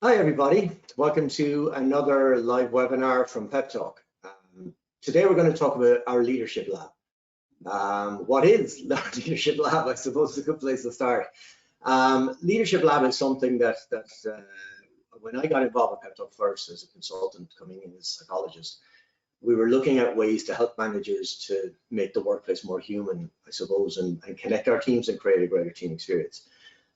Hi, everybody. Welcome to another live webinar from Pep Talk. Today, we're going to talk about our Leadership Lab. What is our Leadership Lab? I suppose it's a good place to start. Leadership Lab is something that when I got involved with Pep Talk first as a consultant coming in as a psychologist, we were looking at ways to help managers to make the workplace more human, I suppose, and connect our teams and create a greater team experience.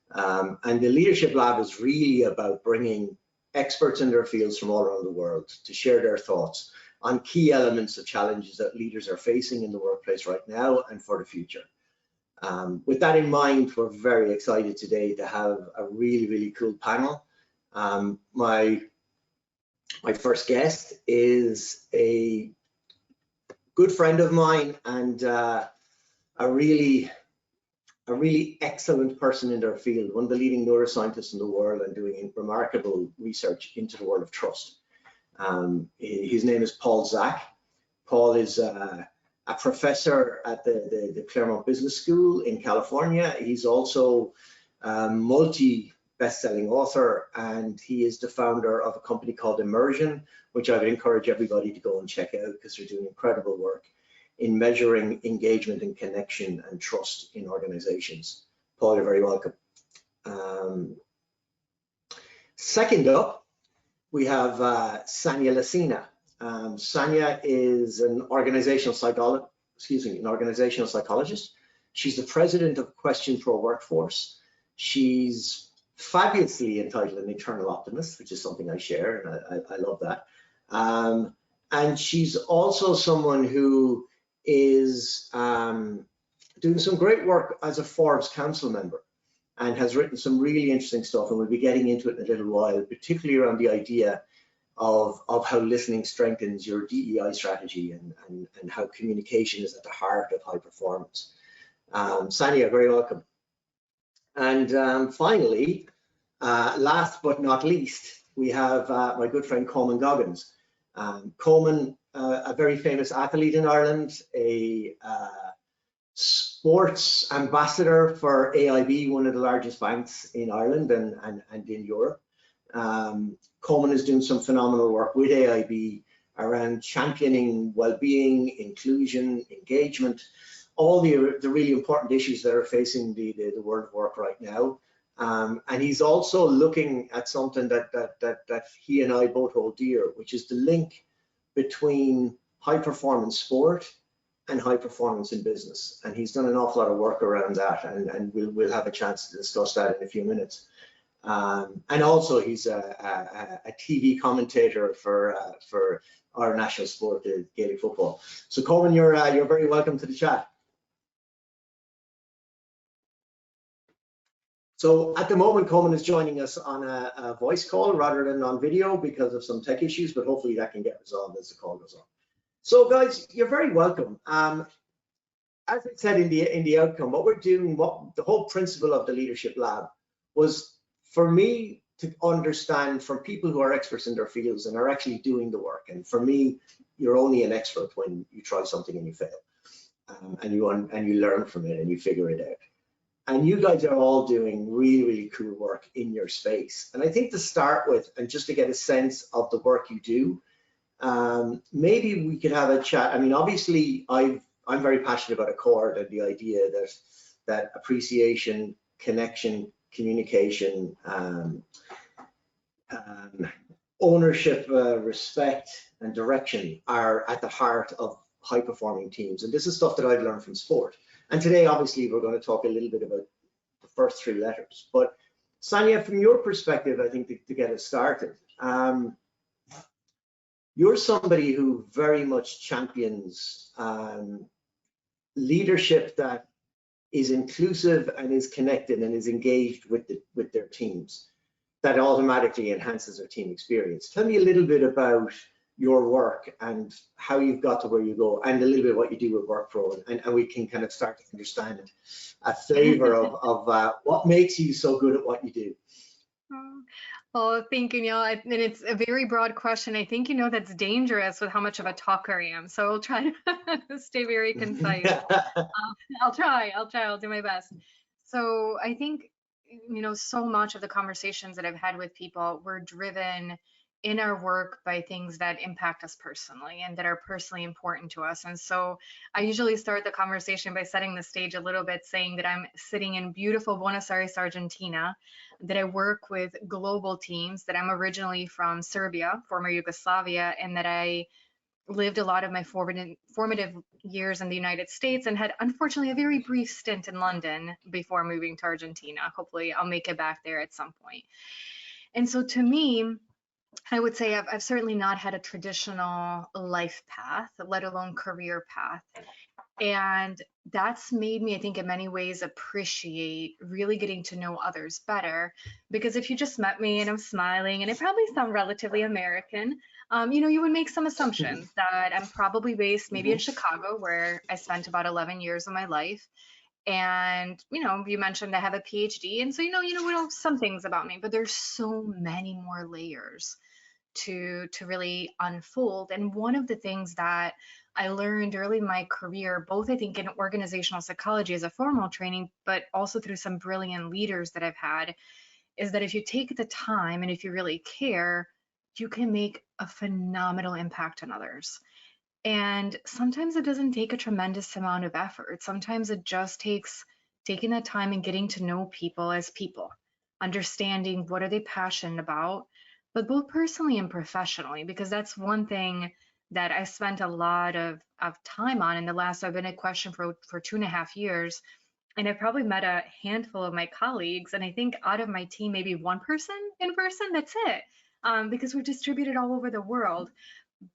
And the Leadership Lab is really about bringing experts in their fields from all around the world to share their thoughts on key elements of challenges that leaders are facing in the workplace right now and for the future. With that in mind, we're very excited today to have a really cool panel. My first guest is a good friend of mine and a really excellent person in their field, one of the leading neuroscientists in the world and doing remarkable research into the world of trust. His name is Paul Zak. Paul is a professor at the Claremont Business School in California. He's also a multi-best-selling author, and he is the founder of a company called Immersion, which I would encourage everybody to go and check out because they're doing incredible work in measuring engagement and connection and trust in organizations. Paul, you're very welcome. Second up, we have Sanja Licina. Sanja is an organizational psychologist. She's the president of Question Pro Workforce. She's fabulously entitled an eternal optimist, which is something I share, and I love that. And she's also someone who is doing some great work as a Forbes Council member and has written some really interesting stuff, and we'll be getting into it in a little while, particularly around the idea of how listening strengthens your DEI strategy and how communication is at the heart of high performance. Sanja, very welcome. And finally, last but not least, we have my good friend Coman Goggins. Coman, a very famous athlete in Ireland, a sports ambassador for AIB, one of the largest banks in Ireland and in Europe. Coman is doing some phenomenal work with AIB around championing well-being, inclusion, engagement, all the really important issues that are facing the world of work right now. And he's also looking at something that he and I both hold dear, which is the link between high performance sport and high performance in business. And he's done an awful lot of work around that, and we'll have a chance to discuss that in a few minutes. And also he's a TV commentator for our national sport, Gaelic football. So Coman, you're very welcome to the chat. So at the moment, Coman is joining us on a voice call rather than on video because of some tech issues, but hopefully that can get resolved as the call goes on. So guys, you're very welcome. As I said in the outcome, what we're doing, what the whole principle of the Leadership Lab was for me to understand from people who are experts in their fields and are actually doing the work. And for me, you're only an expert when you try something and you fail, and you learn from it and you figure it out. And you guys are all doing really cool work in your space. And I think to start with, and just to get a sense of the work you do, maybe we could have a chat. I mean, obviously, I'm very passionate about Accord and the idea that appreciation, connection, communication, ownership, respect, and direction are at the heart of high-performing teams. And this is stuff that I've learned from sport. And today, obviously, we're going to talk a little bit about the first three letters. But Sanja, from your perspective, I think to get us started, you're somebody who very much champions leadership that is inclusive and is connected and is engaged with their teams. That automatically enhances their team experience. Tell me a little bit about your work and how you've got to where you go, and a little bit what you do with WorkPro, and we can kind of start to understand a flavor of what makes you so good at what you do. Well, thank you, Neil. And it's a very broad question. I think, that's dangerous with how much of a talker I am. So I'll try to stay very concise. I'll do my best. So I think so much of the conversations that I've had with people were driven in our work by things that impact us personally and that are personally important to us. And so I usually start the conversation by setting the stage a little bit, saying that I'm sitting in beautiful Buenos Aires, Argentina, that I work with global teams, that I'm originally from Serbia, former Yugoslavia, and that I lived a lot of my formative years in the United States and had unfortunately a very brief stint in London before moving to Argentina. Hopefully I'll make it back there at some point. And so to me, I would say I've certainly not had a traditional life path, let alone career path. And that's made me, I think, in many ways appreciate really getting to know others better. Because if you just met me and I'm smiling and I probably sound relatively American, you would make some assumptions that I'm probably based maybe in Chicago, where I spent about 11 years of my life. And, you mentioned I have a PhD. And so, we know some things about me, but there's so many more layers to really unfold. And one of the things that I learned early in my career, both I think in organizational psychology as a formal training, but also through some brilliant leaders that I've had, is that if you take the time and if you really care, you can make a phenomenal impact on others. And sometimes it doesn't take a tremendous amount of effort. Sometimes it just takes taking that time and getting to know people as people, understanding what are they passionate about, but both personally and professionally, because that's one thing that I spent a lot of time on in the last, I've been at Question for 2.5 years, and I've probably met a handful of my colleagues, and I think out of my team, maybe one person in person, that's it, because we're distributed all over the world.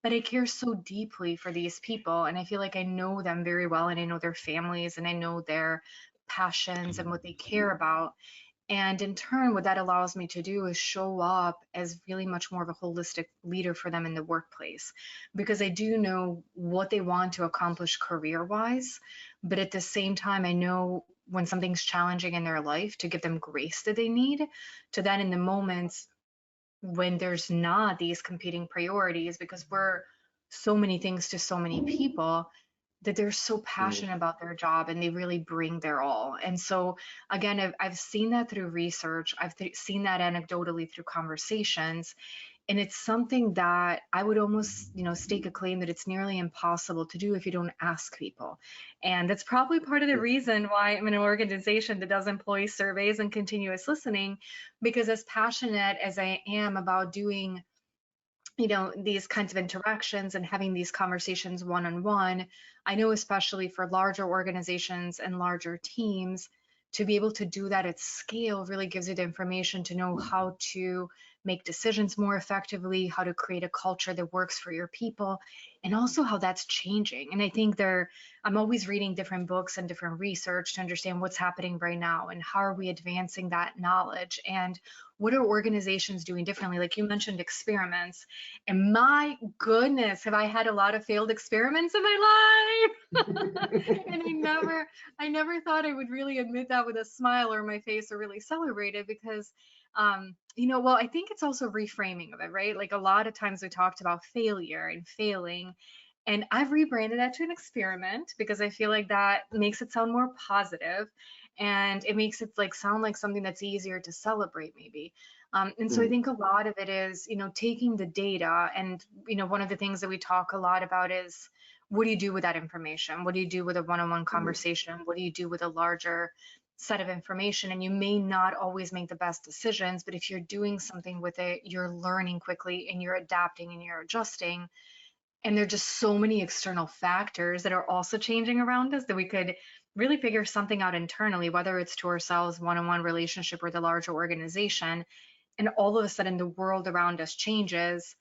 But I care so deeply for these people, and I feel like I know them very well, and I know their families, and I know their passions and what they care about. And in turn, what that allows me to do is show up as really much more of a holistic leader for them in the workplace, because I do know what they want to accomplish career-wise, but at the same time, I know when something's challenging in their life to give them grace that they need, to then in the moments when there's not these competing priorities, because we're so many things to so many people, that they're so passionate about their job and they really bring their all. And so again, I've seen that through research. I've seen that anecdotally through conversations. And it's something that I would almost, stake a claim that it's nearly impossible to do if you don't ask people. And that's probably part of the reason why I'm in an organization that does employee surveys and continuous listening, because as passionate as I am about doing these kinds of interactions and having these conversations one-on-one, I know especially for larger organizations and larger teams, to be able to do that at scale really gives you the information to know how to make decisions more effectively, how to create a culture that works for your people, and also how that's changing. And I think I'm always reading different books and different research to understand what's happening right now and how are we advancing that knowledge and what are organizations doing differently. Like you mentioned experiments, and my goodness, have I had a lot of failed experiments in my life. And I never thought I would really admit that with a smile or my face or really celebrate it, because well, I think it's also reframing of it, right? Like a lot of times we talked about failure and failing, and I've rebranded that to an experiment because I feel like that makes it sound more positive, and it makes it sound like something that's easier to celebrate maybe. And so I think a lot of it is, taking the data, and, one of the things that we talk a lot about is, what do you do with that information? What do you do with a one-on-one conversation? What do you do with a larger set of information? And you may not always make the best decisions, but if you're doing something with it, you're learning quickly and you're adapting and you're adjusting. And there are just so many external factors that are also changing around us that we could really figure something out internally, whether it's to ourselves, one-on-one relationship, or the larger organization. And all of a sudden the world around us changes,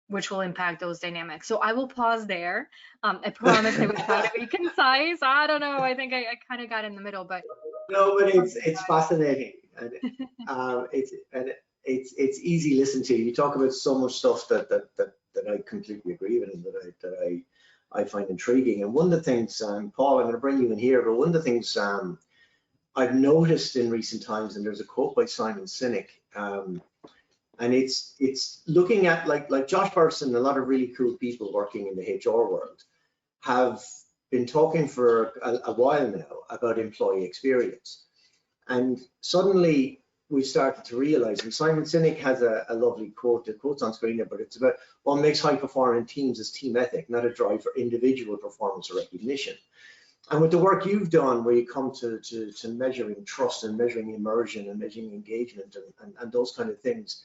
which will impact those dynamics. So I will pause there. I promise I would try to be concise. I don't know. I think I kind of got in the middle, but no, but it's fascinating, and it's easy to listen to. You talk about so much stuff that I completely agree with, and that I find intriguing. And one of the things, Paul, I'm going to bring you in here, but one of the things I've noticed in recent times, and there's a quote by Simon Sinek, and it's looking at like Josh Person and a lot of really cool people working in the HR world have been talking for a while now about employee experience. And suddenly we started to realize, and Simon Sinek has a lovely quote, the quote's on screen there, but it's about what makes high performing teams is team ethic, not a drive for individual performance or recognition. And with the work you've done, where you come to measuring trust and measuring immersion and measuring engagement and those kind of things,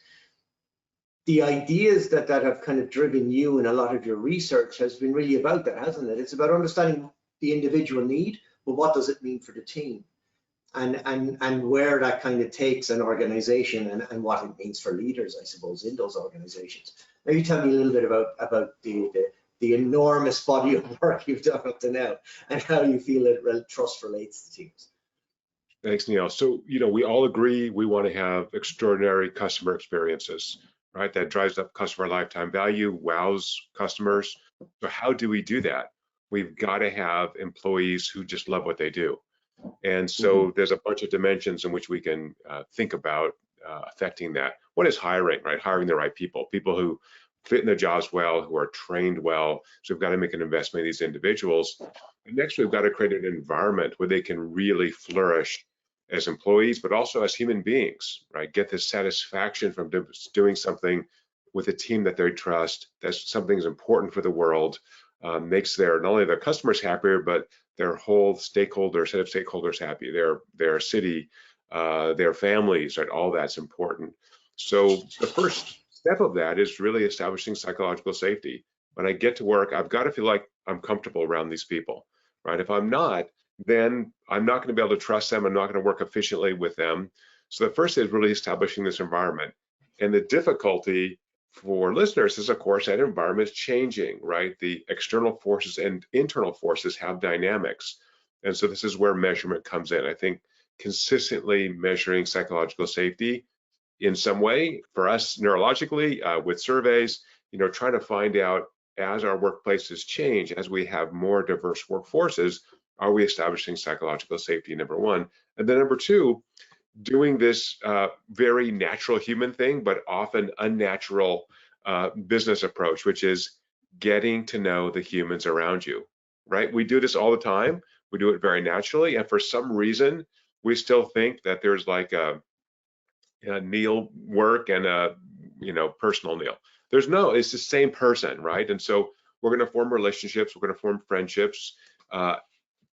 the ideas that have kind of driven you in a lot of your research has been really about that, hasn't it? It's about understanding the individual need, but what does it mean for the team? And where that kind of takes an organization and what it means for leaders, I suppose, in those organizations. Maybe tell me a little bit about the enormous body of work you've done up to now and how you feel that trust relates to teams. Thanks, Neil. So, we all agree we want to have extraordinary customer experiences, right? That drives up customer lifetime value, wows customers. So how do we do that? We've got to have employees who just love what they do. And so there's a bunch of dimensions in which we can think about affecting that. One is hiring, right? Hiring the right people who fit in their jobs well, who are trained well. So we've got to make an investment in these individuals. And next, we've got to create an environment where they can really flourish as employees, but also as human beings, right? Get the satisfaction from doing something with a team that they trust, that something's important for the world, makes not only their customers happier, but their whole set of stakeholders happy, their city, their families, right? All that's important. So the first step of that is really establishing psychological safety. When I get to work, I've got to feel like I'm comfortable around these people, right? If I'm not, then I'm not going to be able to trust them. I'm not going to work efficiently with them. So the first is really establishing this environment. And the difficulty for listeners is, of course, that environment is changing, right? The external forces and internal forces have dynamics. And so this is where measurement comes in. I think consistently measuring psychological safety in some way, for us neurologically, with surveys, trying to find out, as our workplaces change, as we have more diverse workforces, are we establishing psychological safety, number one? And then number two, doing this very natural human thing, but often unnatural business approach, which is getting to know the humans around you, right? We do this all the time. We do it very naturally. And for some reason, we still think that there's like a Neil work and a personal Neil. It's the same person, right? And so we're going to form relationships. We're going to form friendships.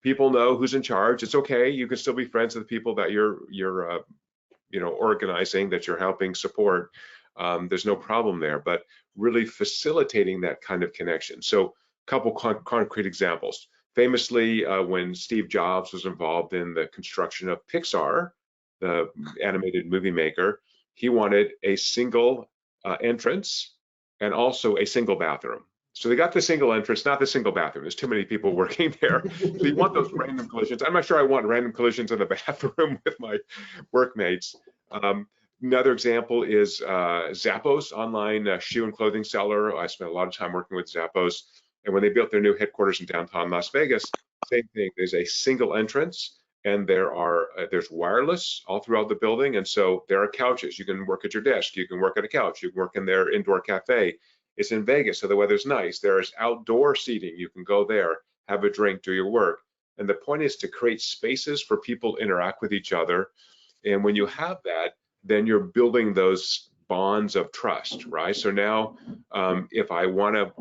People know who's in charge. It's okay. You can still be friends with the people that you're organizing, that you're helping support. There's no problem there, but really facilitating that kind of connection. So a couple concrete examples. Famously, when Steve Jobs was involved in the construction of Pixar, the animated movie maker, he wanted a single entrance and also a single bathroom. So they got the single entrance, not the single bathroom. There's too many people working there. So you want those random collisions. I'm not sure I want random collisions in the bathroom with my workmates. Another example is Zappos, online shoe and clothing seller. I spent a lot of time working with Zappos. And when they built their new headquarters in downtown Las Vegas, same thing. There's a single entrance, and there's wireless all throughout the building. And so there are couches. You can work at your desk. You can work at a couch. You can work in their indoor cafe. It's in Vegas, so the weather's nice. There's outdoor seating. You can go there, have a drink, do your work. And the point is to create spaces for people to interact with each other. And when you have that, then you're building those bonds of trust, right? So now, if I want to,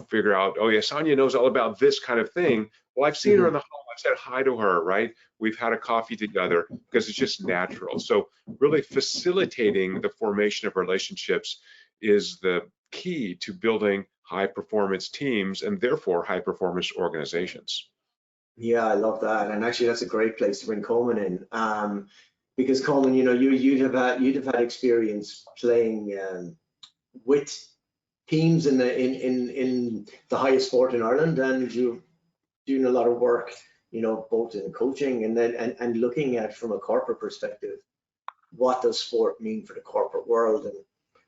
figure out, oh yeah, Sanja knows all about this kind of thing. Well, I've seen her in the hall. I've said hi to her, right? We've had a coffee together because it's just natural. So really facilitating the formation of relationships is the key to building high performance teams and therefore high performance organizations. Yeah, I love that. And actually that's a great place to bring Coman in. Because Coman, you'd have had experience playing with teams in the highest sport in Ireland, and you're doing a lot of work, both in coaching and then and looking at from a corporate perspective, what does sport mean for the corporate world, and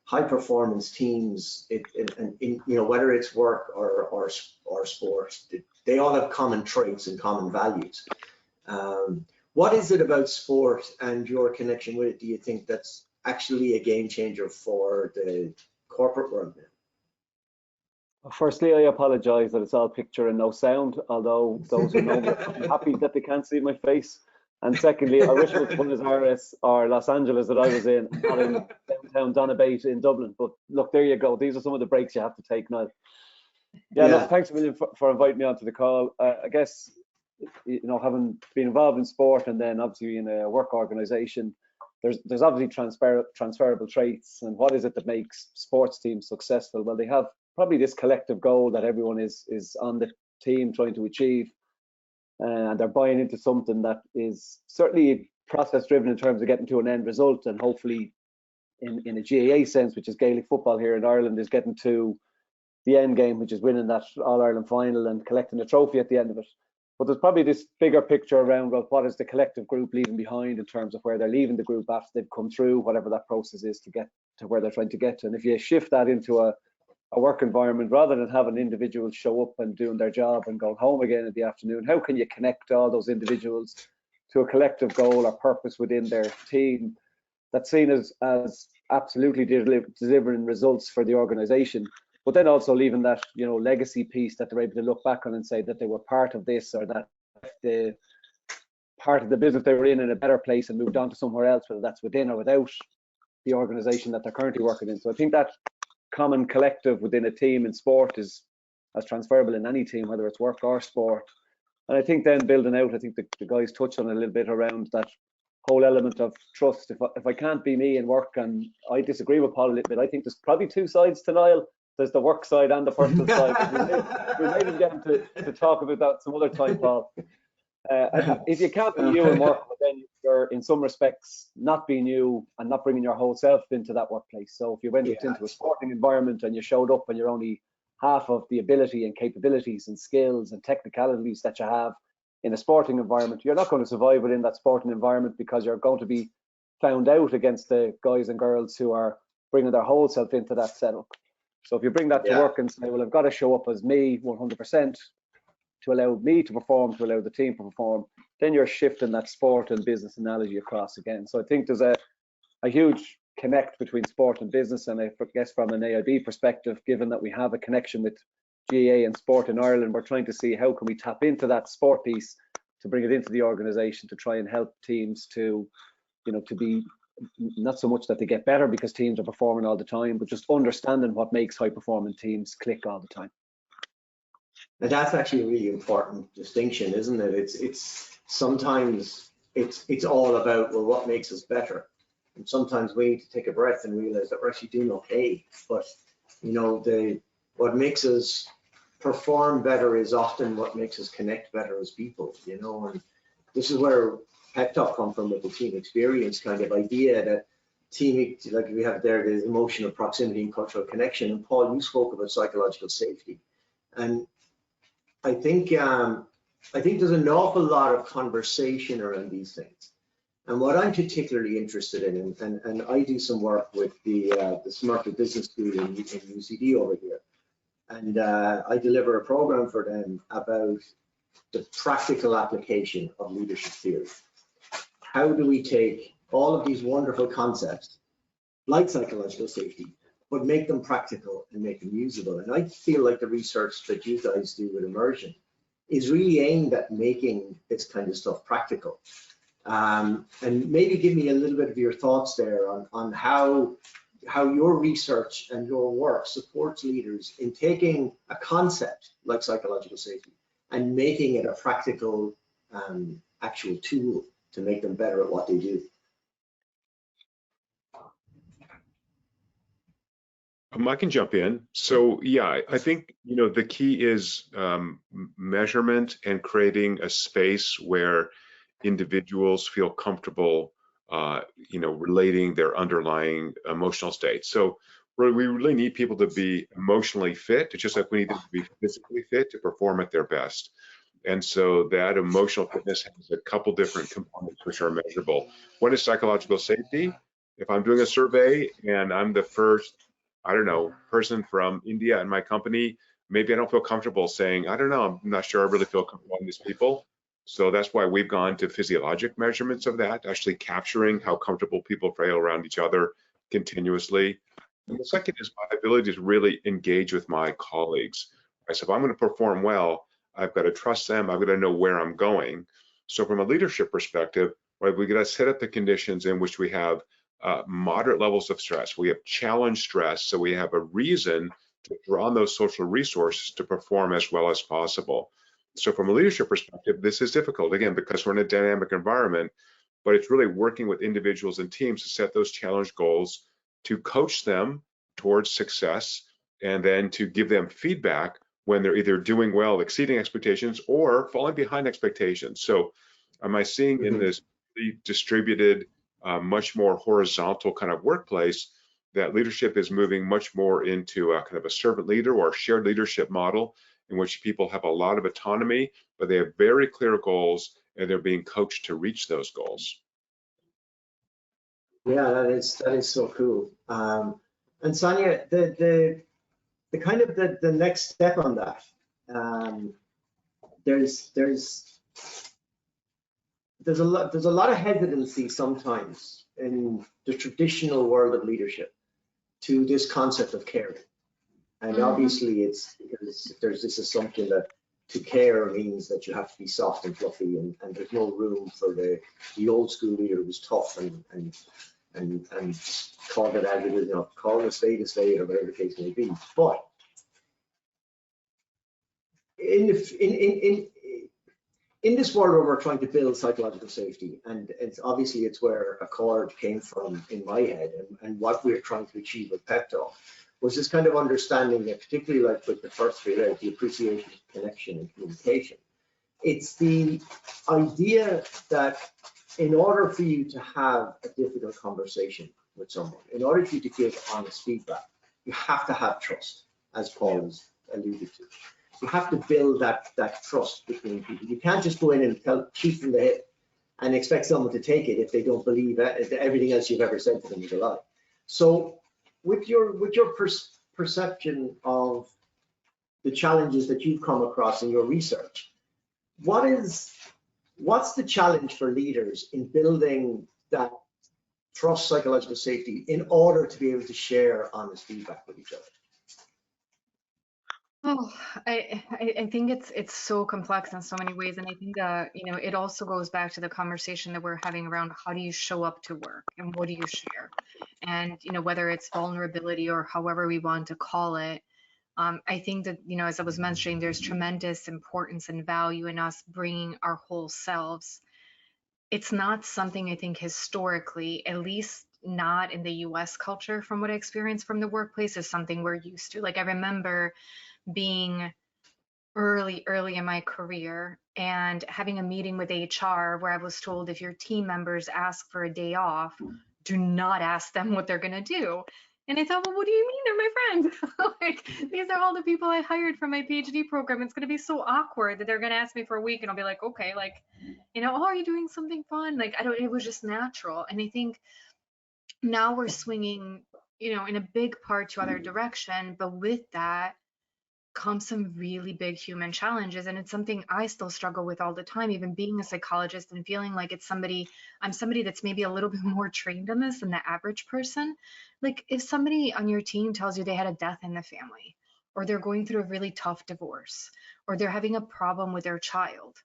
high performance teams, whether it's work or sports, they all have common traits and common values. What is it about sport and your connection with it, do you think, that's actually a game changer for the corporate world now? Firstly, I apologize that it's all picture and no sound, although those who know me, I'm happy that they can't see my face. And secondly, I wish it was Buenos Aires or Los Angeles that I was in, not in downtown Donabate in Dublin. But look, there you go. These are some of the breaks you have to take now. Yeah, look, thanks a million for inviting me onto the call. I guess, you know, having been involved in sport and then obviously in a work organisation, there's obviously transferable traits. And what is it that makes sports teams successful? Well, they have probably this collective goal that everyone is on the team trying to achieve. And they're buying into something that is certainly process driven in terms of getting to an end result, and hopefully in a GAA sense, which is Gaelic football here in Ireland, is getting to the end game, which is winning that All-Ireland final and collecting a trophy at the end of it. But there's probably this bigger picture around, well, what is the collective group leaving behind in terms of where they're leaving the group after they've come through whatever that process is to get to where they're trying to get to. And if you shift that into a work environment, rather than having individuals show up and doing their job and going home again in the afternoon, how can you connect all those individuals to a collective goal or purpose within their team that's seen as absolutely delivering results for the organisation, but then also leaving that, you know, legacy piece that they're able to look back on and say that they were part of this, or that the part of the business they were in a better place and moved on to somewhere else, whether that's within or without the organisation that they're currently working in. So I think that common collective within a team in sport is as transferable in any team, whether it's work or sport. And I think then building out, I think the guys touched on a little bit around that whole element of trust. If I can't be me in work, and I disagree with Paul a little bit, I think there's probably two sides to Niall. There's the work side and the personal side. We may even get to talk about that some other time, Paul. If you can't be you in work, then you're in some respects not being you and not bringing your whole self into that workplace. So if you went into a sporting environment and you showed up and you're only half of the ability and capabilities and skills and technicalities that you have in a sporting environment, you're not going to survive within that sporting environment, because you're going to be found out against the guys and girls who are bringing their whole self into that setup. So if you bring that to work and say, well, I've got to show up as me 100% to allow me to perform, to allow the team to perform, then you're shifting that sport and business analogy across again. So I think there's a huge connect between sport and business. And I guess from an AIB perspective, given that we have a connection with GAA and sport in Ireland, we're trying to see how can we tap into that sport piece to bring it into the organisation to try and help teams to, you know, to be not so much that they get better because teams are performing all the time, but just understanding what makes high performing teams click all the time. And that's actually a really important distinction, isn't it? It's sometimes it's all about, well, what makes us better? And sometimes we need to take a breath and realize that we're actually doing okay. But, you know, what makes us perform better is often what makes us connect better as people, you know. And this is where pep talk come from, with the team experience kind of idea, that team, like we have there, the emotional proximity and cultural connection. And Paul, you spoke about psychological safety. And I think there's an awful lot of conversation around these things. And what I'm particularly interested in, and I do some work with the Smarter Business School in UCD over here, and I deliver a program for them about the practical application of leadership theory. How do we take all of these wonderful concepts, like psychological safety, but make them practical and make them usable? And I feel like the research that you guys do with Immersion is really aimed at making this kind of stuff practical. And maybe give me a little bit of your thoughts there on how your research and your work supports leaders in taking a concept like psychological safety and making it a practical actual tool to make them better at what they do. I can jump in. So yeah, I think, you know, the key is measurement and creating a space where individuals feel comfortable, you know, relating their underlying emotional state. So we really need people to be emotionally fit. It's just like we need them to be physically fit to perform at their best. And so that emotional fitness has a couple different components which are measurable. One is psychological safety. If I'm doing a survey and I'm the first, I don't know, person from India in my company, maybe I don't feel comfortable saying, I don't know, I'm not sure I really feel comfortable with these people. So that's why we've gone to physiologic measurements of that, actually capturing how comfortable people feel around each other continuously. And the second is my ability to really engage with my colleagues. So if I'm going to perform well, I've got to trust them. I've got to know where I'm going. So from a leadership perspective, right, we got to set up the conditions in which we have moderate levels of stress. We have challenge stress, so we have a reason to draw on those social resources to perform as well as possible. So from a leadership perspective, this is difficult, again, because we're in a dynamic environment, but it's really working with individuals and teams to set those challenge goals, to coach them towards success, and then to give them feedback when they're either doing well, exceeding expectations, or falling behind expectations. So am I seeing in this distributed, much more horizontal kind of workplace that leadership is moving much more into a kind of a servant leader or shared leadership model in which people have a lot of autonomy, but they have very clear goals and they're being coached to reach those goals. Yeah, that is so cool. And Sanja, the kind of the next step on that, there's a lot of hesitancy sometimes in the traditional world of leadership to this concept of caring. And obviously it's because there's this assumption that to care means that you have to be soft and fluffy, and there's no room for the old school leader who's tough and call it as it is, call it a spade, or whatever the case may be. But in this world where we're trying to build psychological safety, and it's where Accord came from in my head, and what we're trying to achieve with Pep Talk was this kind of understanding that, particularly like with the first three layers, the appreciation, connection, and communication. It's the idea that in order for you to have a difficult conversation with someone, in order for you to give honest feedback, you have to have trust, as Paul has alluded to. You have to build that trust between people. You can't just go in and shoot from the hip and expect someone to take it if they don't believe everything else you've ever said to them is a lie. So with your perception of the challenges that you've come across in your research, what's the challenge for leaders in building that trust, psychological safety, in order to be able to share honest feedback with each other? Oh, I think it's so complex in so many ways, and I think it also goes back to the conversation that we're having around how do you show up to work and what do you share, and whether it's vulnerability or however we want to call it. I think that as I was mentioning, there's tremendous importance and value in us bringing our whole selves. It's not something I think historically, at least not in the U.S. culture, from what I experienced from the workplace, is something we're used to. Like I remember being early in my career and having a meeting with HR where I was told if your team members ask for a day off, do not ask them what they're going to do. And I thought, well, what do you mean they're my friends? Like, these are all the people I hired for my PhD program. It's going to be so awkward that they're going to ask me for a week and I'll be like, okay, like, oh, are you doing something fun? Like, it was just natural. And I think now we're swinging, in a big part to other direction, but with that comes some really big human challenges, and it's something I still struggle with all the time, even being a psychologist and feeling like I'm somebody that's maybe a little bit more trained on this than the average person. Like if somebody on your team tells you they had a death in the family, or they're going through a really tough divorce, or they're having a problem with their child,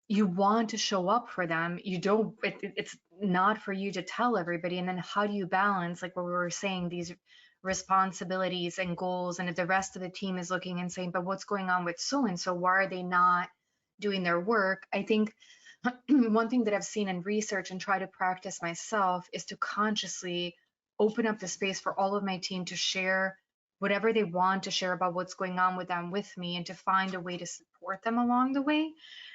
you want to show up for them. You don't, it's not for you to tell everybody. And then how do you balance, like what we were saying, these responsibilities and goals, and if the rest of the team is looking and saying, but what's going on with so and so, why are they not doing their work? I think one thing that I've seen in research and try to practice myself is to consciously open up the space for all of my team to share whatever they want to share about what's going on with them with me, and to find a way to support them along the way.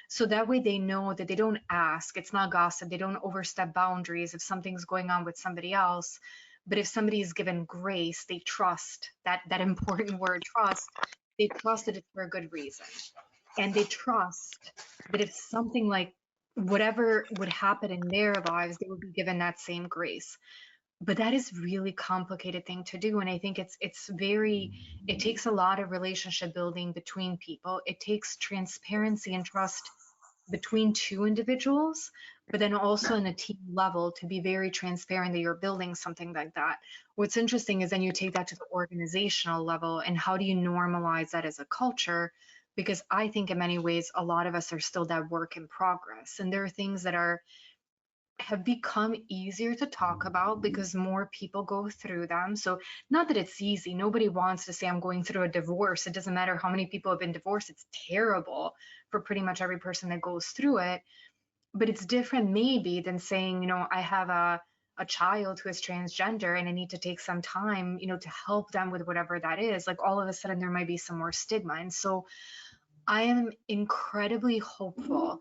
So that way they know that they don't ask, it's not gossip, they don't overstep boundaries if something's going on with somebody else. But if somebody is given grace, they trust that important word, trust. They trust that it's for a good reason. And they trust that if something like whatever would happen in their lives, they would be given that same grace. But that is really complicated thing to do. And I think it takes a lot of relationship building between people. It takes transparency and trust between two individuals, but then also in a team level to be very transparent that you're building something like that. What's interesting is then you take that to the organizational level, and how do you normalize that as a culture? because I think in many ways, a lot of us are still that work in progress. And there are things that have become easier to talk about because more people go through them. So not that it's easy. Nobody wants to say I'm going through a divorce. It doesn't matter how many people have been divorced. It's terrible for pretty much every person that goes through it. But it's different maybe than saying, you know, I have a child who is transgender and I need to take some time, you know, to help them with whatever that is. Like all of a sudden there might be some more stigma. And so I am incredibly hopeful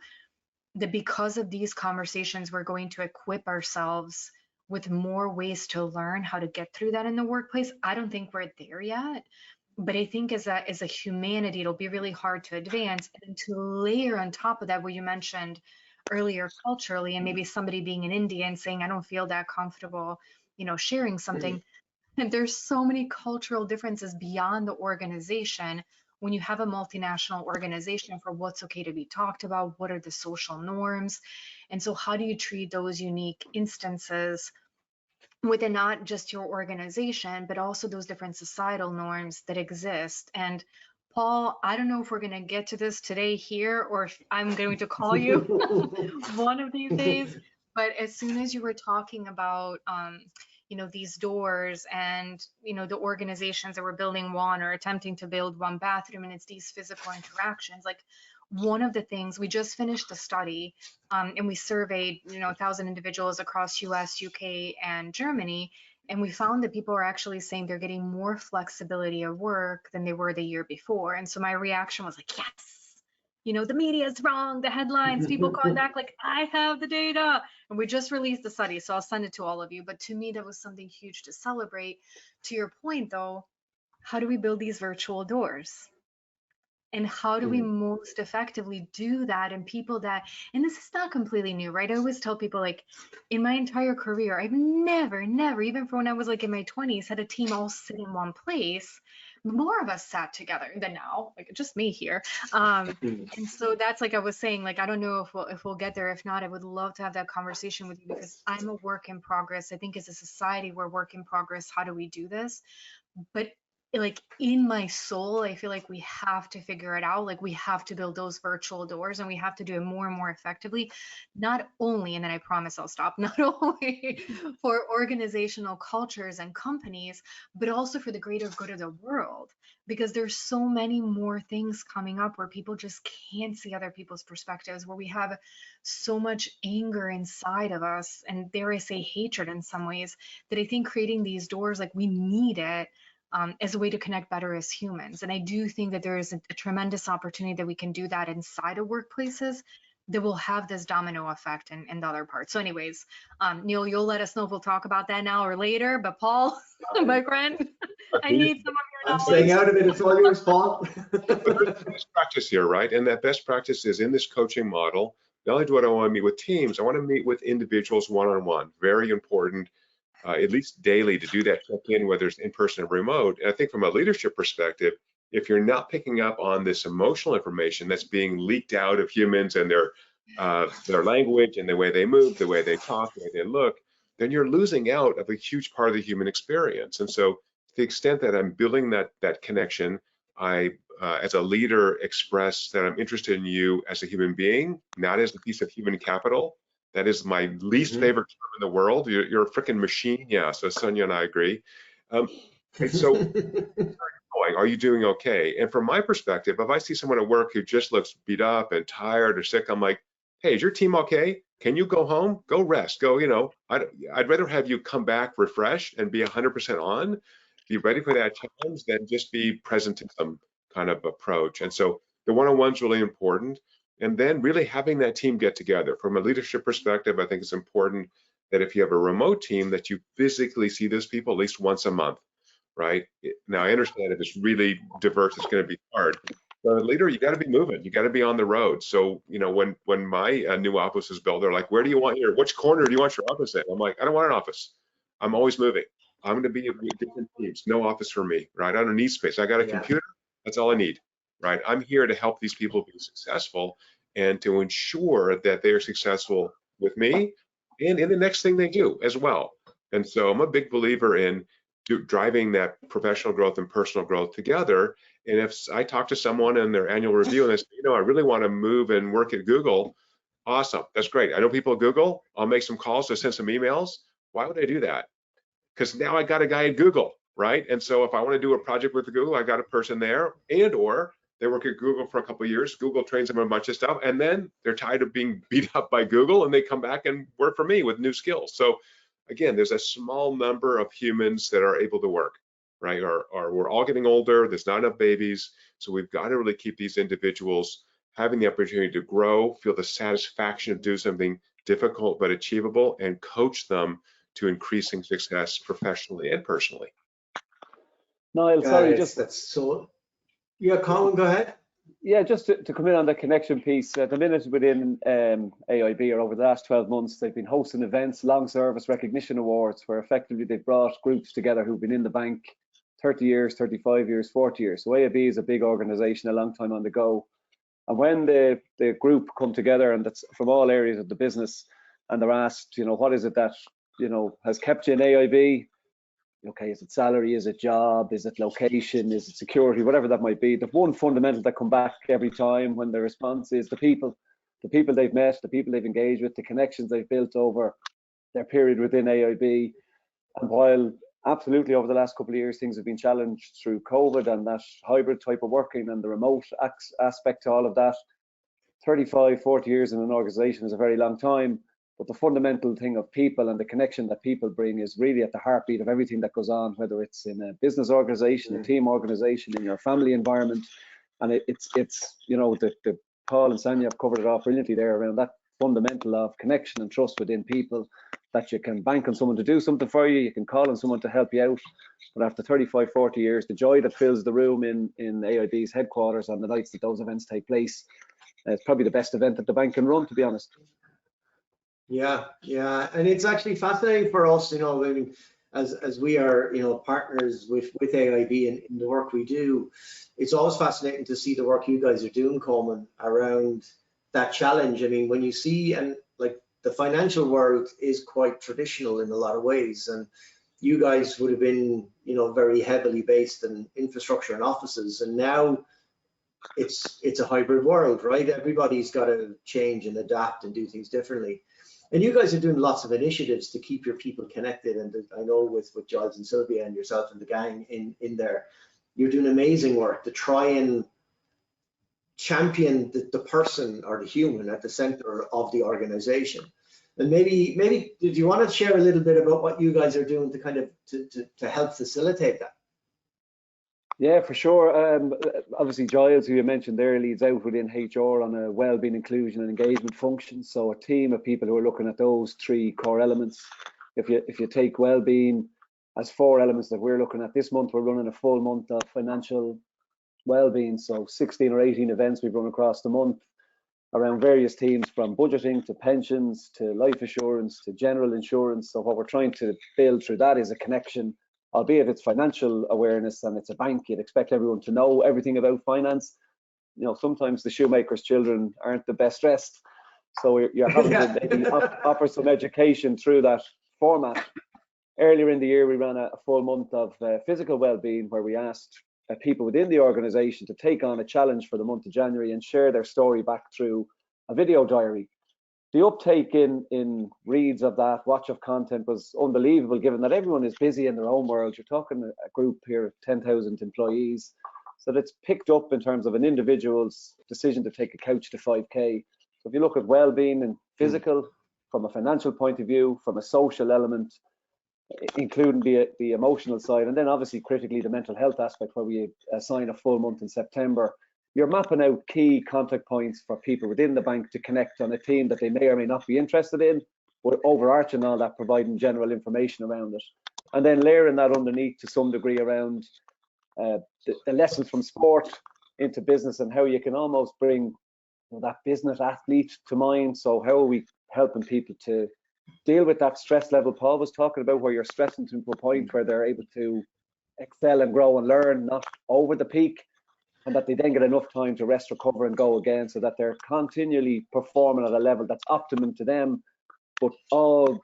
that because of these conversations, we're going to equip ourselves with more ways to learn how to get through that in the workplace. I don't think we're there yet, but I think as a humanity, it'll be really hard to advance. And to layer on top of that, what you mentioned earlier culturally, and maybe somebody being an Indian saying, I don't feel that comfortable, you know, sharing something. And there's so many cultural differences beyond the organization when you have a multinational organization for what's okay to be talked about, what are the social norms. And so how do you treat those unique instances within not just your organization, but also those different societal norms that exist? And Paul, I don't know if we're going to get to this today here or if I'm going to call you one of these days, but as soon as you were talking about you know, these doors and, you know, the organizations that were building one or attempting to build one bathroom, and it's these physical interactions. Like one of the things, we just finished a study and we surveyed, you know, 1,000 individuals across US, UK, and Germany. And we found that people are actually saying they're getting more flexibility at work than they were the year before. And so my reaction was like, yes, you know, the media is wrong, the headlines, people calling back like, I have the data. And we just released the study, so I'll send it to all of you. But to me, that was something huge to celebrate. To your point, though, how do we build these virtual doors? And how do we most effectively do that in people that, and this is not completely new, right? I always tell people, like, in my entire career, I've never, even for when I was like in my 20s, had a team all sit in one place. More of us sat together than now, like just me here. And so that's, like I was saying, like, I don't know if we'll get there. If not, I would love to have that conversation with you because I'm a work in progress. I think as a society, we're work in progress. How do we do this? But like in my soul, I feel like we have to figure it out. Like we have to build those virtual doors and we have to do it more and more effectively, not only, and then I promise I'll stop, not only for organizational cultures and companies, but also for the greater good of the world, because there's so many more things coming up where people just can't see other people's perspectives, where we have so much anger inside of us and dare I say hatred in some ways, that I think creating these doors, like we need it as a way to connect better as humans. And I do think that there is a tremendous opportunity that we can do that inside of workplaces that will have this domino effect in the other parts. So anyways, Neil, you'll let us know if we'll talk about that now or later, but Paul, my friend, I need some of your knowledge. I'm staying out of it, it's all yours, Paul. But there's best practice here, right? And that best practice is in this coaching model. Not only do I want to meet with teams, I want to meet with individuals one-on-one. Very important. At least daily to do that check-in, whether it's in person or remote. And I think from a leadership perspective, if you're not picking up on this emotional information that's being leaked out of humans and their language and the way they move, the way they talk, the way they look, then you're losing out of a huge part of the human experience. And so to the extent that I'm building that connection, I, as a leader, express that I'm interested in you as a human being, not as a piece of human capital. That is my least favorite term in the world. You're a freaking machine. Yeah, so Sanja and I agree. So are you doing okay? And from my perspective, if I see someone at work who just looks beat up and tired or sick, I'm like, hey, is your team okay? Can you go home? Go rest. Go, you know, I'd rather have you come back refreshed and be 100% on, be ready for that challenge than just be presentism kind of approach. And so the one-on-one's really important. And then really having that team get together. From a leadership perspective, I think it's important that if you have a remote team that you physically see those people at least once a month, right? Now, I understand if it's really diverse, it's going to be hard. But a leader, you got to be moving. You got to be on the road. So, you know, when my new office is built, they're like, where do you want which corner do you want your office in? I'm like, I don't want an office. I'm always moving. I'm going to be with different teams. No office for me, right? I don't need space. I got a computer. That's all I need. Right? I'm here to help these people be successful and to ensure that they are successful with me and in the next thing they do as well. And so I'm a big believer in driving that professional growth and personal growth together. And if I talk to someone in their annual review and they say, you know, I really want to move and work at Google, awesome, that's great. I know people at Google. I'll make some calls to send some emails. Why would I do that? Because now I got a guy at Google, right? And so if I want to do a project with Google, I got a person there, and or they work at Google for a couple of years. Google trains them a bunch of stuff, and then they're tired of being beat up by Google, and they come back and work for me with new skills. So again, there's a small number of humans that are able to work, right? Or we're all getting older. There's not enough babies, so we've got to really keep these individuals having the opportunity to grow, feel the satisfaction of doing something difficult but achievable, and coach them to increasing success professionally and personally. Niall, sorry, that's so. Yeah, Coman, go ahead. Yeah, just to come in on the connection piece, at the minute within AIB, or over the last 12 months, they've been hosting events, long service recognition awards, where effectively they've brought groups together who've been in the bank 30 years, 35 years, 40 years. So AIB is a big organization, a long time on the go. And when the group come together, and that's from all areas of the business, and they're asked, you know, what is it that, you know, has kept you in AIB? Okay, is it salary, is it job, is it location, is it security, whatever that might be. The one fundamental that come back every time when the response is the people they've met, the people they've engaged with, the connections they've built over their period within AIB. And while absolutely over the last couple of years things have been challenged through COVID and that hybrid type of working and the remote aspect to all of that, 35, 40 years in an organization is a very long time. But the fundamental thing of people and the connection that people bring is really at the heartbeat of everything that goes on, whether it's in a business organization, a team organization, in your family environment. And it's you know, the Paul and Sanja have covered it off brilliantly there around that fundamental of connection and trust within people, that you can bank on someone to do something for you, you can call on someone to help you out. But after 35, 40 years, the joy that fills the room in AIB's headquarters on the nights that those events take place, it's probably the best event that the bank can run, to be honest. Yeah, and it's actually fascinating for us, you know, I mean, as we are, you know, partners with AIB in the work we do. It's always fascinating to see the work you guys are doing, Coman, around that challenge. I mean, when you see, and like the financial world is quite traditional in a lot of ways, and you guys would have been, you know, very heavily based in infrastructure and offices, and now it's a hybrid world, right? Everybody's got to change and adapt and do things differently. And you guys are doing lots of initiatives to keep your people connected. And I know with Giles and Sylvia and yourself and the gang in there, you're doing amazing work to try and champion the person or the human at the center of the organization. And maybe did you want to share a little bit about what you guys are doing to kind of to help facilitate that? Yeah, for sure. Obviously, Giles, who you mentioned there, leads out within HR on a wellbeing, inclusion, and engagement function. So a team of people who are looking at those three core elements. If you take wellbeing as 4 elements that we're looking at this month, we're running a full month of financial wellbeing. So 16 or 18 events we've run across the month around various themes, from budgeting to pensions to life assurance to general insurance. So what we're trying to build through that is a connection, albeit it's financial awareness and it's a bank. You'd expect everyone to know everything about finance. You know, sometimes the shoemaker's children aren't the best dressed. So you're having to maybe offer some education through that format. Earlier in the year, we ran a full month of physical well-being, where we asked people within the organization to take on a challenge for the month of January and share their story back through a video diary. The uptake in reads of that, watch of content was unbelievable, given that everyone is busy in their own world. You're talking a group here of 10,000 employees. So that's picked up in terms of an individual's decision to take a couch to 5K. So if you look at well-being and physical, from a financial point of view, from a social element, including the emotional side, and then obviously critically the mental health aspect, where we assign a full month in September, you're mapping out key contact points for people within the bank to connect on a theme that they may or may not be interested in, but overarching all that, providing general information around it. And then layering that underneath to some degree around the lessons from sport into business, and how you can almost bring that business athlete to mind. So how are we helping people to deal with that stress level Paul was talking about, where you're stressing to a point where they're able to excel and grow and learn, not over the peak, and that they then get enough time to rest, recover, and go again, so that they're continually performing at a level that's optimum to them, but all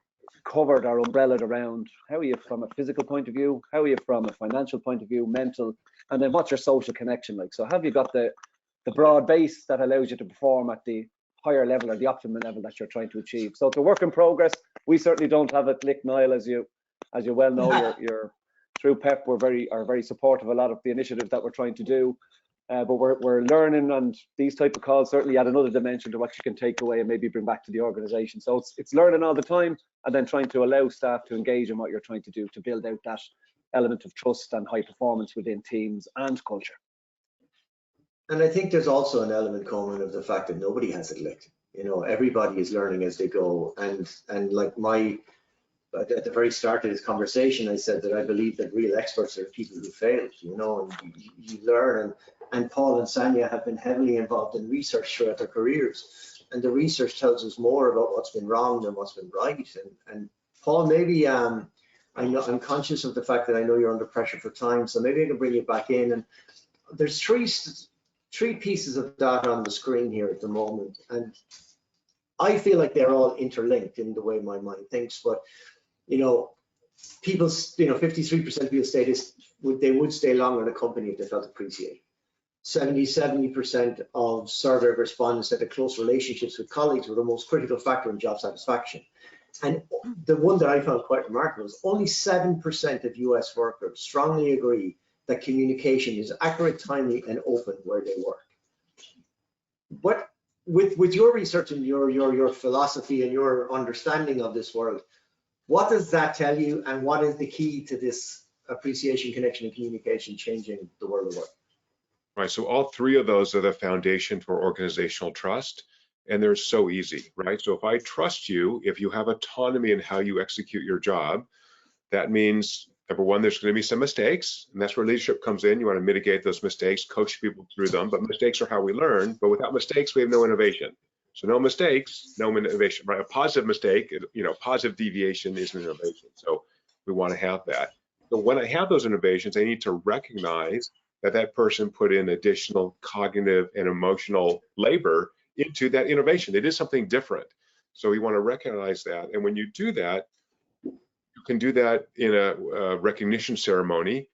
covered or umbrellaed around how are you from a physical point of view, how are you from a financial point of view, mental, and then what's your social connection like? So have you got the broad base that allows you to perform at the higher level or the optimum level that you're trying to achieve? So it's a work in progress. We certainly don't have it licked, Niall, as you well know. You're through PEP, are very supportive of a lot of the initiatives that we're trying to do. But we're learning, and these type of calls certainly add another dimension to what you can take away and maybe bring back to the organization. So it's learning all the time, and then trying to allow staff to engage in what you're trying to do to build out that element of trust and high performance within teams and culture. And I think there's also an element, Coman, of the fact that nobody has it licked. You know, everybody is learning as they go. And like at the very start of this conversation, I said that I believe that real experts are people who failed, you know, and you learn. And Paul and Sanja have been heavily involved in research throughout their careers. And the research tells us more about what's been wrong than what's been right. And Paul, maybe I know I'm conscious of the fact that I know you're under pressure for time, so maybe I can bring you back in. And there's three pieces of data on the screen here at the moment, and I feel like they're all interlinked in the way my mind thinks. But you know, 53% of people they would stay longer in a company if they felt appreciated. 70% of survey respondents said that close relationships with colleagues were the most critical factor in job satisfaction. And the one that I found quite remarkable is only 7% of US workers strongly agree that communication is accurate, timely, and open where they work. What, with your research and your philosophy and your understanding of this world, what does that tell you, and what is the key to this appreciation, connection, and communication changing the world of work? Right, so all three of those are the foundation for organizational trust, and they're so easy, right? So if I trust you, if you have autonomy in how you execute your job, that means, number one, there's going to be some mistakes, and that's where leadership comes in. You want to mitigate those mistakes, coach people through them, but mistakes are how we learn. But without mistakes, we have no innovation. So no mistakes, no innovation, right? A positive mistake, positive deviation is an innovation. So we want to have that. So when I have those innovations, I need to recognize that person put in additional cognitive and emotional labor into that innovation. They did something different. So we want to recognize that. And when you do that, you can do that in a recognition ceremony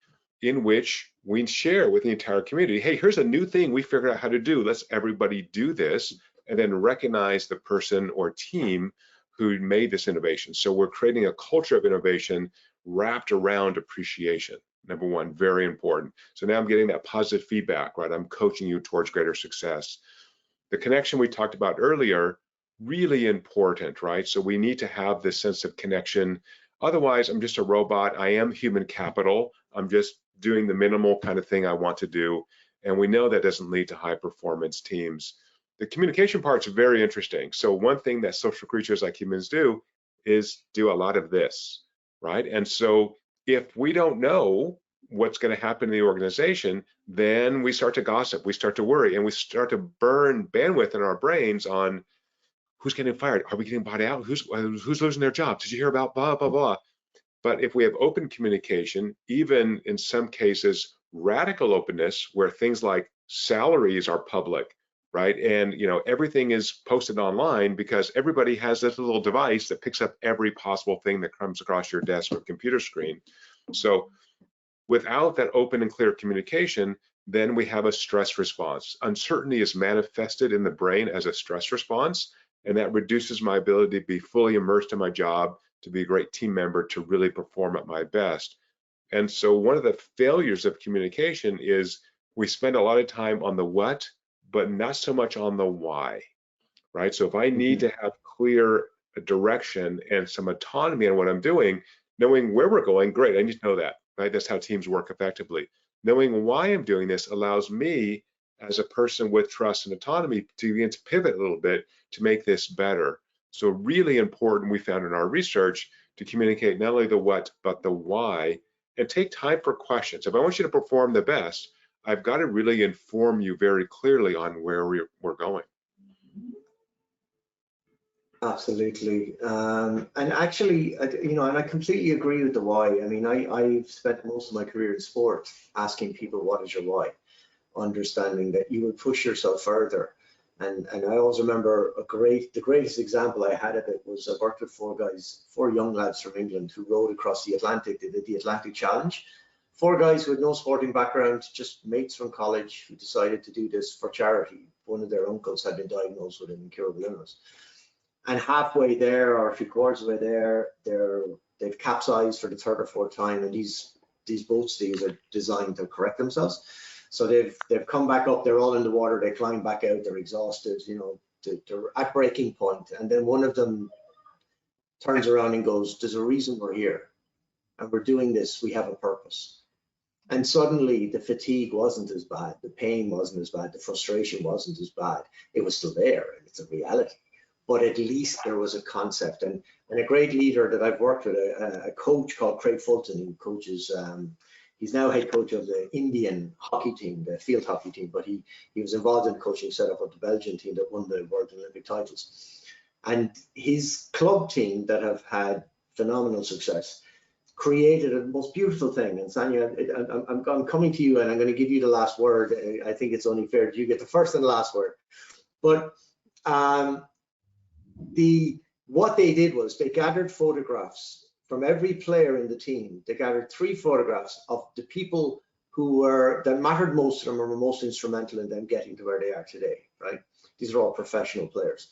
in which we share with the entire community, hey, here's a new thing we figured out how to do. Let's everybody do this, and then recognize the person or team who made this innovation. So we're creating a culture of innovation wrapped around appreciation. Number one, very important. So now I'm getting that positive feedback, right? I'm coaching you towards greater success. The connection we talked about earlier, really important, right? So we need to have this sense of connection. Otherwise, I'm just a robot. I am human capital. I'm just doing the minimal kind of thing I want to do. And we know that doesn't lead to high performance teams. The communication part's very interesting. So one thing that social creatures like humans do is do a lot of this, right? And so if we don't know what's going to happen in the organization, then we start to gossip, we start to worry, and we start to burn bandwidth in our brains on who's getting fired, are we getting bought out, who's losing their jobs, did you hear about blah, blah, blah. But if we have open communication, even in some cases, radical openness, where things like salaries are public, right? And everything is posted online because everybody has this little device that picks up every possible thing that comes across your desk or computer screen. So without that open and clear communication, then we have a stress response. Uncertainty is manifested in the brain as a stress response, and that reduces my ability to be fully immersed in my job, to be a great team member, to really perform at my best. And so one of the failures of communication is we spend a lot of time on the what, but not so much on the why, right? So if I need to have clear direction and some autonomy on what I'm doing, knowing where we're going, great, I need to know that, right? That's how teams work effectively. Knowing why I'm doing this allows me as a person with trust and autonomy to begin to pivot a little bit to make this better. So really important, we found in our research, to communicate not only the what, but the why, and take time for questions. If I want you to perform the best, I've got to really inform you very clearly on where we're going. Absolutely. And actually, and I completely agree with the why. I mean, I've spent most of my career in sport asking people, what is your why? Understanding that you would push yourself further. And I always remember the greatest example I had of it was I worked with four young lads from England who rowed across the Atlantic. They did the Atlantic Challenge. 4 guys with no sporting background, just mates from college who decided to do this for charity. One of their uncles had been diagnosed with an incurable illness. And halfway there, or 3/4 of the way there, they've capsized for the 3rd or 4th time, and these boats are designed to correct themselves. So they've come back up, they're all in the water, they climb back out, they're exhausted, you know, they're at breaking point. And then one of them turns around and goes, there's a reason we're here, and we're doing this, we have a purpose. And suddenly the fatigue wasn't as bad, the pain wasn't as bad, the frustration wasn't as bad. It was still there, and it's a reality. But at least there was a concept. And a great leader that I've worked with, a coach called Craig Fulton, who coaches, he's now head coach of the Indian hockey team, the field hockey team, but he was involved in the coaching setup of the Belgian team that won the World Olympic titles. And his club team that have had phenomenal success created a most beautiful thing. And Sanja, I'm coming to you and I'm going to give you the last word. I think it's only fair that you get the first and the last word. But what they did was they gathered photographs from every player in the team. They gathered 3 photographs of the people that mattered most to them or were most instrumental in them getting to where they are today, right? These are all professional players.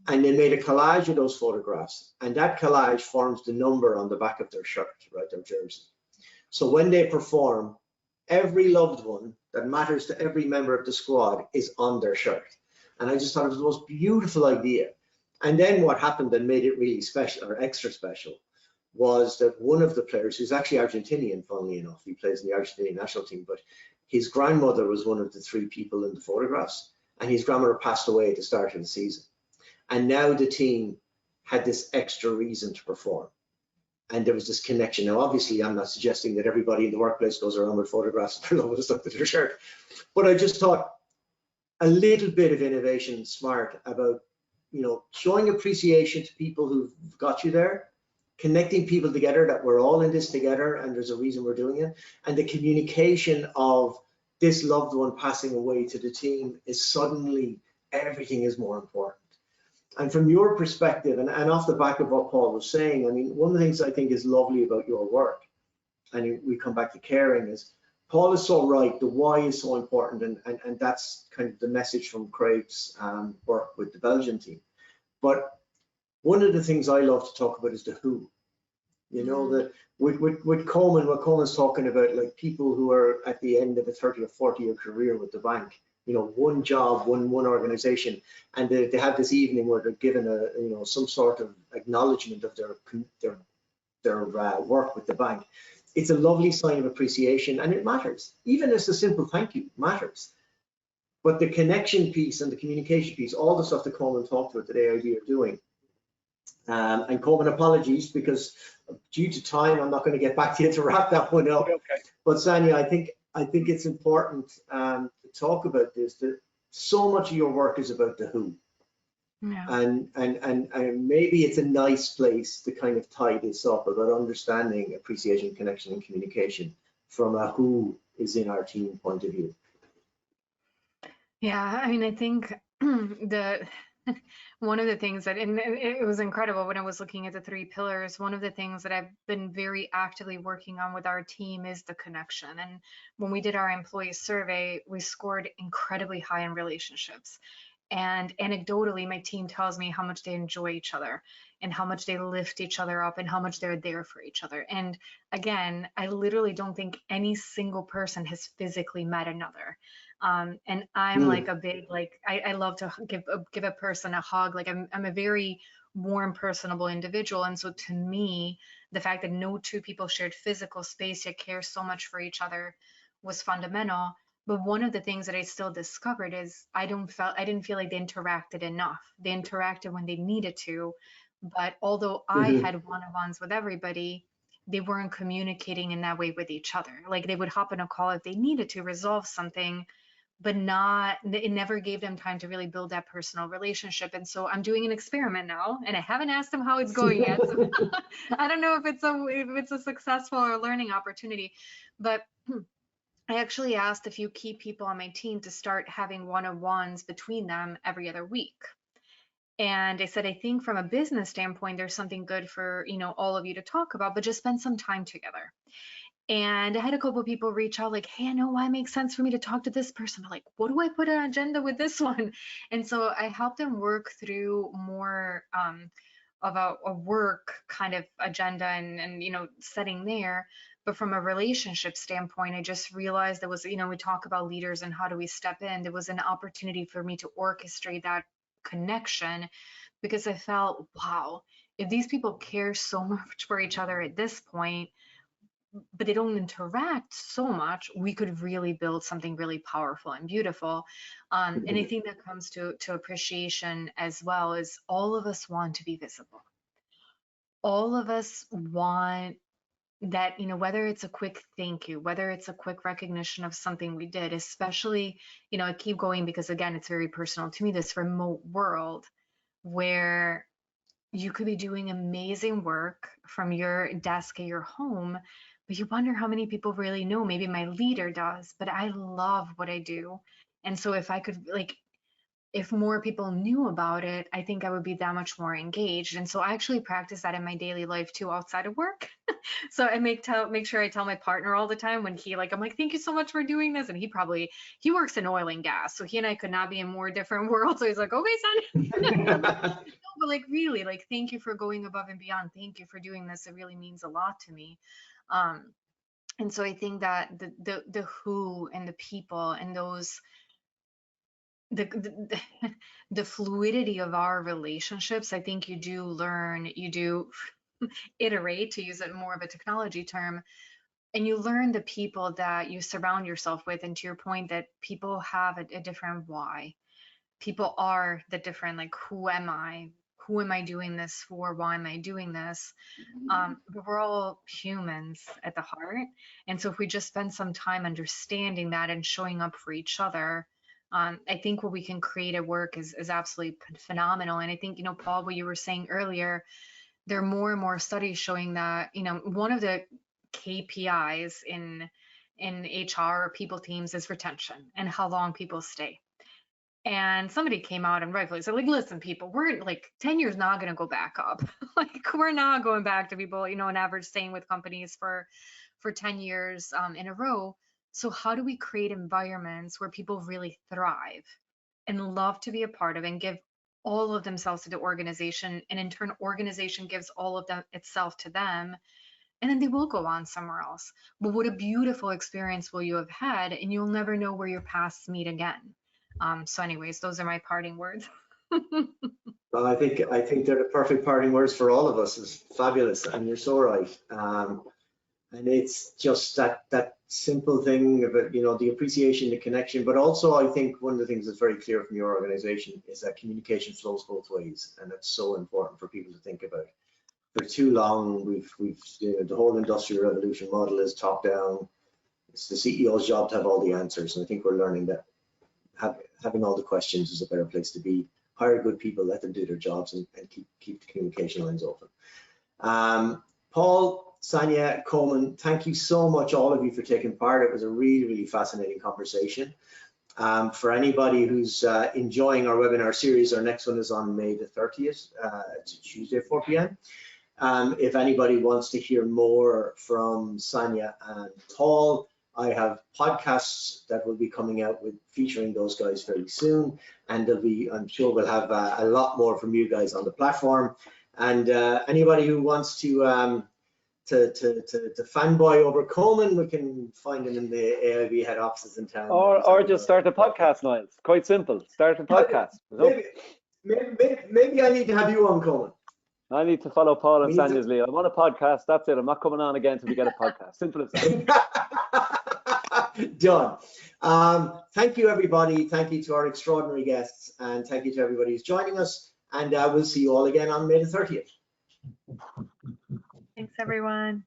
And they made a collage of those photographs, and that collage forms the number on the back of their shirt, right, their jersey. So when they perform, every loved one that matters to every member of the squad is on their shirt. And I just thought it was the most beautiful idea. And then what happened that made it really special, or extra special, was that one of the players, who's actually Argentinian, funnily enough, he plays in the Argentinian national team, but his grandmother was one of the 3 people in the photographs, and his grandmother passed away at the start of the season. And now the team had this extra reason to perform. And there was this connection. Now, obviously, I'm not suggesting that everybody in the workplace goes around with photographs of their loved ones stuck to their shirt, but I just thought a little bit of innovation smart about, you know, showing appreciation to people who've got you there, connecting people together, that we're all in this together and there's a reason we're doing it. And the communication of this loved one passing away to the team is suddenly everything is more important. And from your perspective, and off the back of what Paul was saying, I mean, one of the things I think is lovely about your work, and we come back to caring, is Paul is so right, the why is so important, and that's kind of the message from Craig's work with the Belgian team. But one of the things I love to talk about is the who. You know, that with Coman, what Coman's talking about, like people who are at the end of a 30 or 40 year career with the bank, you know, one job, one organization, and they have this evening where they're given some sort of acknowledgement of their work with the bank. It's a lovely sign of appreciation, and it matters. Even as a simple thank you matters. But the connection piece and the communication piece, all the stuff that Coman talked about today, you're doing. And Coman, apologies, because due to time, I'm not going to get back to you to wrap that one up. Okay. But Sanja, I think it's important to talk about this, that so much of your work is about the who. Yeah. And maybe it's a nice place to kind of tie this up about understanding appreciation, connection, and communication from a who is in our team point of view. Yeah, I mean, I think one of the things that, and it was incredible when I was looking at the 3 pillars, one of the things that I've been very actively working on with our team is the connection. And when we did our employee survey, we scored incredibly high in relationships. And anecdotally, my team tells me how much they enjoy each other and how much they lift each other up and how much they're there for each other. And again, I literally don't think any single person has physically met another. And I'm like a big, like, I love to give a person a hug. Like I'm a very warm, personable individual. And so to me, the fact that no 2 people shared physical space yet care so much for each other was fundamental. But one of the things that I still discovered is I didn't feel like they interacted enough. They interacted when they needed to, but although I had one-on-ones with everybody, they weren't communicating in that way with each other. Like they would hop on a call if they needed to resolve something, but it never gave them time to really build that personal relationship. And so I'm doing an experiment now, and I haven't asked them how it's going yet. So I don't know if it's a successful or learning opportunity, but I actually asked a few key people on my team to start having one-on-ones between them every other week. And I said, I think from a business standpoint, there's something good for, all of you to talk about, but just spend some time together. And I had a couple of people reach out like, hey, I know why it makes sense for me to talk to this person. But like, what do I put on agenda with this one? And so I helped them work through more of a work kind of agenda and setting there. But from a relationship standpoint, I just realized there was, we talk about leaders and how do we step in. There was an opportunity for me to orchestrate that connection because I felt, wow, if these people care so much for each other at this point, but they don't interact so much, we could really build something really powerful and beautiful. And I think that comes to appreciation as well, is all of us want to be visible. All of us want that, whether it's a quick thank you, whether it's a quick recognition of something we did, especially, I keep going because again, it's very personal to me, this remote world where you could be doing amazing work from your desk at your home, but you wonder how many people really know. Maybe my leader does, but I love what I do. And so if I could, like, if more people knew about it, I think I would be that much more engaged. And so I actually practice that in my daily life too, outside of work. So I make sure I tell my partner all the time when I'm like, thank you so much for doing this. And he works in oil and gas. So he and I could not be in more different worlds. So he's like, okay, son. No, but like really, like, thank you for going above and beyond. Thank you for doing this. It really means a lot to me. And so I think that the who and the people and those, the fluidity of our relationships, I think you do iterate, to use it more of a technology term, and you learn the people that you surround yourself with. And to your point, that people have a different why. People are the different, like, who am I? Who am I doing this for? Why am I doing this? But we're all humans at the heart. And so if we just spend some time understanding that and showing up for each other, I think what we can create at work is absolutely phenomenal. And I think, Paul, what you were saying earlier, there are more and more studies showing that, one of the KPIs in HR or people teams is retention and how long people stay. And somebody came out and rightfully said, like, listen, people, we're like 10 years not going to go back up. Like, we're not going back to people, an average staying with companies for 10 years in a row. So how do we create environments where people really thrive and love to be a part of and give all of themselves to the organization, and in turn, organization gives all of them itself to them, and then they will go on somewhere else. But what a beautiful experience will you have had, and you'll never know where your paths meet again. So anyways, those are my parting words. Well, I think they're the perfect parting words for all of us. It's fabulous, and you're so right. And it's just that simple thing about, the appreciation, the connection, but also I think one of the things that's very clear from your organization is that communication flows both ways, and it's so important for people to think about. For too long, we've the whole industrial revolution model is top down. It's the CEO's job to have all the answers, and I think we're learning that having all the questions is a better place to be. Hire good people, let them do their jobs, and keep the communication lines open. Paul, Sanja, Coman, thank you so much, all of you, for taking part. It was a really, really fascinating conversation. For anybody who's enjoying our webinar series, our next one is on May the 30th. It's Tuesday, 4 p.m. If anybody wants to hear more from Sanja and Paul, I have podcasts that will be coming out featuring those guys very soon, and I'm sure we'll have a lot more from you guys on the platform. And anybody who wants to fanboy over Coman, we can find him in the AIB head offices in town. Or just start a podcast, Niall. It's quite simple. Start a podcast. Maybe I need to have you on, Coman. I need to follow Paul and Sanja's lead. I'm on a podcast. That's it. I'm not coming on again until we get a podcast. Simple as that. Done. Thank you, everybody. Thank you to our extraordinary guests, and thank you to everybody who's joining us. And we'll see you all again on May the 30th. Thanks, everyone.